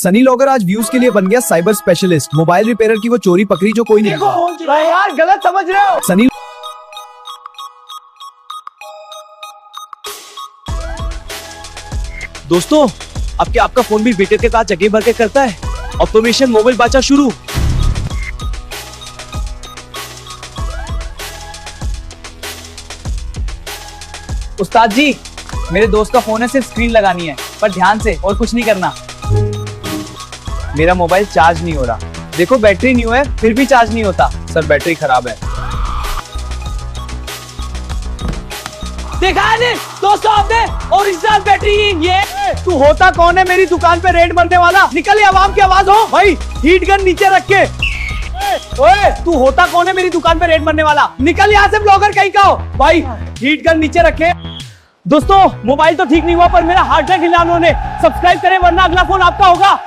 Sunny logger आज views के लिए बन गया साइबर स्पेशलिस्ट। मोबाइल रिपेयरर की वो चोरी पकड़ी जो कोई नहीं दिखा। यार गलत समझ रहे हो। सनी दोस्तों, अब क्या आपका फोन भी बेटे के साथ जगह भर के करता है? ऑटोमेशन मोबाइल बाचा शुरू। उस्ताद जी, मेरे दोस्त का फोन है, सिर्फ स्क्रीन लगानी है, पर ध्यान से, और कुछ नहीं करना। मेरा मोबाइल चार्ज नहीं हो रहा। देखो बैटरी न्यू है, फिर भी चार्ज नहीं होता। सर बैटरी खराब है। देखा है ने? दोस्तों आपने ओरिजिनल बैटरी ये। तू होता कौन है मेरी दुकान पे रेड मरने वाला? निकल, ये आवाम की आवाज हो भाई। हीट गन नीचे रख के। ओए, तू होता कौन है मेरी दुकान पे रेड मरने वाला? निकल यहाँ से, ब्लॉगर कहीं का हो भाई। हीट गन नीचे रखे। दोस्तों, मोबाइल तो ठीक नहीं हुआ, पर मेरा हार्ड ड्राइव हिला उन्होंने। सब्सक्राइब करें वरना अगला फोन आपका होगा।